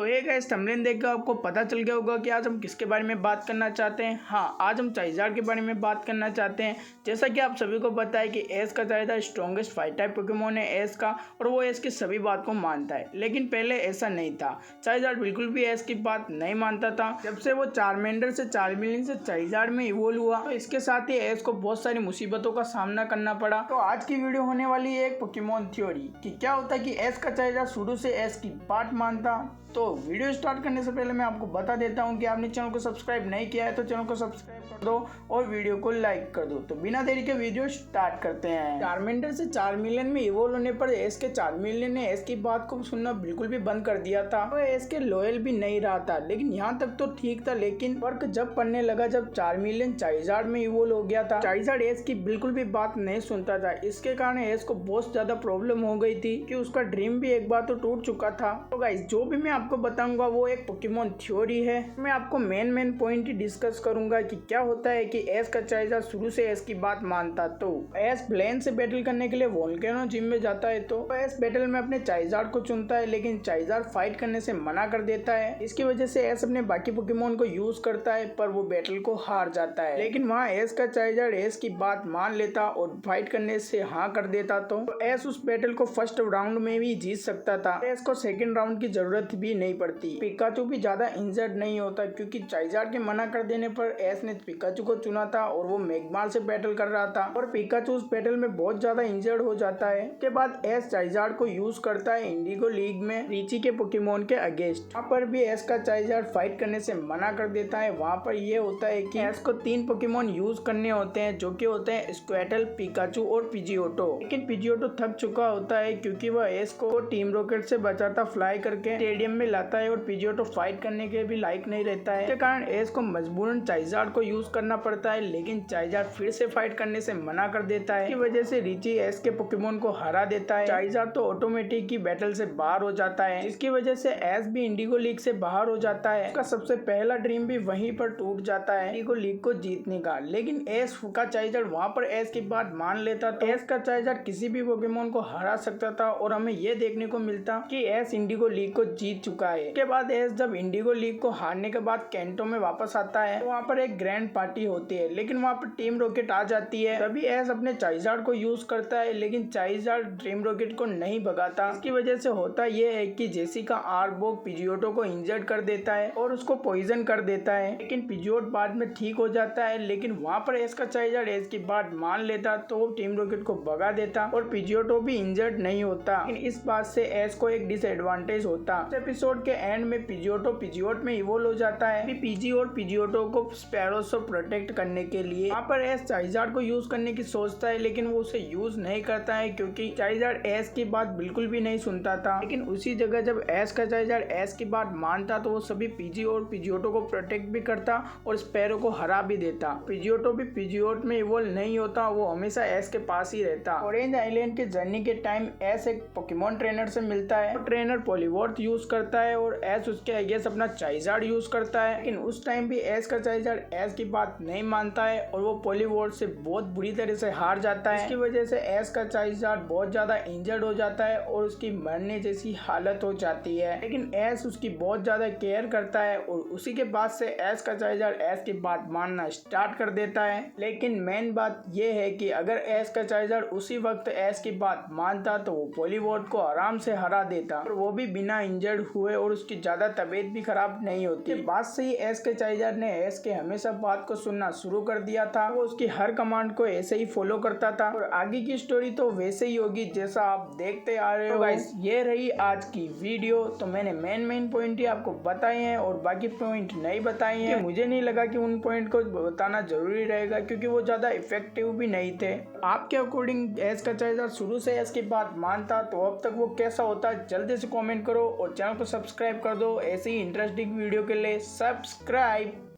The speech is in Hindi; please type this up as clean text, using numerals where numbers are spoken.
ये गाइस थंबनेल देखकर आपको पता चल गया होगा कि आज हम किसके बारे में बात करना चाहते हैं। हाँ, आज हम चाइज़ार्ड के बारे में बात करना चाहते हैं। जैसा कि आप सभी को पता है कि एस का चाइज़ार्ड स्ट्रॉन्गेस्ट फाइट टाइप पोकेमोन है एस का, और वो एस की सभी बात को मानता है। लेकिन पहले ऐसा नहीं था, चाइज़ार्ड बिल्कुल भी एस की बात नहीं मानता था। जब से वो चार्मेंडर से चार्मिलियन से चाइज़ार्ड में इवोल्व हुआ, तो इसके साथ ही एस को बहुत सारी मुसीबतों का सामना करना पड़ा। तो आज की वीडियो होने वाली है एक पोकेमोन थ्योरी कि क्या होता है कि एस का चाइज़ार्ड शुरू से एस की बात मानता। तो वीडियो स्टार्ट करने से पहले मैं आपको बता देता हूं कि आपने चैनल को सब्सक्राइब नहीं किया है तो चैनल को सब्सक्राइब कर दो और वीडियो को लाइक कर दो। तो बिना देरी के वीडियो स्टार्ट करते हैं। चार्मेंडर से चार्मिलियन में इवोल्व होने पर एस के चार्मिलियन ने एस की बात को सुनना बिल्कुल भी बंद कर दिया था। वो एस के लॉयल भी नहीं रहा था, लेकिन यहाँ तक तो ठीक था। लेकिन फर्क जब पड़ने लगा जब चार्मिलियन चाइज़ार्ड में इवोल्व हो गया था। चाइज़ार्ड एस की बिल्कुल भी बात नहीं सुनता था। इसके कारण एस को बहुत ज्यादा प्रॉब्लम हो गई थी कि उसका ड्रीम भी एक बार तो टूट चुका था। तो गाइस, जो भी मैं आपको बताऊंगा वो एक पोकेमोन थ्योरी है। मैं आपको मेन पॉइंट ही डिस्कस करूंगा कि क्या होता है कि एस का चाइज़ार्ड शुरू से एस की बात मानता। तो एस ब्लेन से बैटल करने के लिए वोल्केनो जिम में जाता है। तो एस बैटल में अपने चाइज़ार्ड को चुनता है, लेकिन चाइज़ार्ड फाइट करने से मना कर देता है। इसकी वजह से एस अपने बाकी पोकेमोन को यूज करता है, पर वो बैटल को हार जाता है। लेकिन वहाँ एस का चाइज़ार्ड एस की बात मान लेता और फाइट करने से हाँ कर देता। तो एस उस बैटल को फर्स्ट राउंड में भी जीत सकता था। एस को सेकेंड राउंड की जरूरत भी नहीं पड़ती। पिकाचू भी ज्यादा इंजर्ड नहीं होता, क्योंकि चाइज़ार्ड के मना कर देने पर एस ने पिकाचू को चुना था और वो मैग्मार से बैटल कर रहा था, और पिकाचू उस बैटल में बहुत ज्यादा इंजर्ड हो जाता है। के बाद एस चाइज़ार्ड को यूज करता है इंडिगो लीग में रीची के पोकेमोन के अगेंस्ट। वहाँ पर भी एस का चाइज़ार्ड फाइट करने से मना कर देता है। वहाँ पर ये होता है कि एस को 3 पोकेमोन यूज करने होते हैं, जो कि होते हैं स्क्वेटल, पिकाचू और पिजियोटो। लेकिन पिजियोटो थक चुका होता है क्योंकि वह एस को टीम रॉकेट से बचाता फ्लाई करके स्टेडियम में लाता है, और पिजियोटो फाइट करने के भी लायक नहीं रहता है। इसके कारण एस को मजबूरन चाइज़ार्ड को यूज करना पड़ता है, लेकिन चाइज़ार्ड फिर से फाइट करने से मना कर देता है। इसकी वजह से रीची एस के पोकेमोन को हरा देता है। चाइज़ार्ड तो ऑटोमेटिक ही बैटल से बाहर हो जाता है, जिसकी वजह से एस भी इंडिगो लीग से बाहर हो जाता है। उसका सबसे पहला ड्रीम भी वहीं पर टूट जाता है, इंडिगो लीग को जीतने का। लेकिन एस का चाइज़ार्ड वहाँ पर एस की बात मान लेता। तो एस का चाइज़ार्ड किसी भी पोकेमोन को हरा सकता था, और हमें ये देखने को मिलता कि एस इंडिगो लीग को जीत चुका है। इसके बाद एस जब इंडिगो लीग को हारने के बाद कैंटो में वापस आता है, तो वहाँ पर एक ग्रैंड पार्टी होती है, लेकिन वहाँ पर टीम रॉकेट आ जाती है। तभी एस अपने चाइज़ार्ड को यूज करता है, लेकिन चाइज़ार्ड टीम रॉकेट को नहीं भगाता। इसकी वजह से होता ये है कि जेसिका आर्बोग पिजियोटो को इंजर्ड कर देता है और उसको पॉइजन कर देता है, लेकिन पिजियोट बाद में ठीक हो जाता है। लेकिन वहाँ पर एस का चाइज़ार्ड एस की बात मान लेता, तो वो टीम रॉकेट को भगा देता और पिजियोटो भी इंजर्ड नहीं होता। लेकिन इस बात से एस को एक डिसएडवांटेज होता। इस एपिसोड के एंड में पिजियोटो पिजियोट में इवोल्व हो जाता है। पीजी और पिजियोटो को स्पैरो से प्रोटेक्ट करने के लिए वहाँ पर एस चाइज़ार्ड को यूज करने की सोचता है, लेकिन वो उसे यूज नहीं करता है क्योंकि चाइज़ार्ड एस की बात बिल्कुल भी नहीं सुनता था। लेकिन उसी जगह जब एस का चाइज़ार्ड एस की बात मानता, तो वो सभी पीजी और पिजियोटो को प्रोटेक्ट भी करता और स्पैरो को हरा भी देता। पिजियोटो भी पिजियोट में इवोल्व नहीं होता, वो हमेशा एस के पास ही रहता। ऑरेंज आइलैंड के जर्नी के टाइम एस एक पोकेमोन ट्रेनर से मिलता है। ट्रेनर पॉलीवॉर्थ यूज करता है और एस उसके अगेंस्ट अपना चाइज़ार्ड यूज करता है। लेकिन उस टाइम भी एस का चाइज़ार्ड एस की बात नहीं मानता है और वो पॉलीवॉर्थ से बहुत बुरी तरह से हार जाता है। इसकी वजह से एस का चाइज़ार्ड बहुत ज्यादा इंजर्ड हो जाता है और उसकी मरने जैसी हालत हो जाती है। लेकिन एस उसकी बहुत ज्यादा केयर करता है और उसी के बाद से एस का चाइज़ार्ड एस की बात मानना स्टार्ट कर देता है। लेकिन मेन बात यह है कि अगर एस का चाइज़ार्ड उसी वक्त एस की बात मानता, तो वो पॉलीवॉर्थ को आराम से हरा देता, और वो भी बिना इंजर्ड हुए, और उसकी ज्यादा तबीयत भी खराब नहीं होती। बात से ही एस के चाइज़ार्ड ने एस के हमेशा बात को सुनना शुरू कर दिया था। वो उसकी हर कमांड को ऐसे ही फॉलो करता था, और आगे की स्टोरी तो वैसे ही होगी जैसा आप देखते आ रहे हो। गाइस, ये रही आज की वीडियो। तो मैंने मेन पॉइंट ही आपको बताए हैं और बाकी पॉइंट नहीं बताए हैं। मुझे नहीं लगा कि उन पॉइंट को बताना जरूरी रहेगा, क्योंकि वो ज्यादा इफेक्टिव भी नहीं थे। आपके अकॉर्डिंग एस का चाइज़ार्ड शुरू से एस की बात मानता, तो अब तक वो कैसा होता, जल्दी से कमेंट करो और चैनल को सब्सक्राइब कर दो। ऐसी ही इंटरेस्टिंग वीडियो के लिए सब्सक्राइब।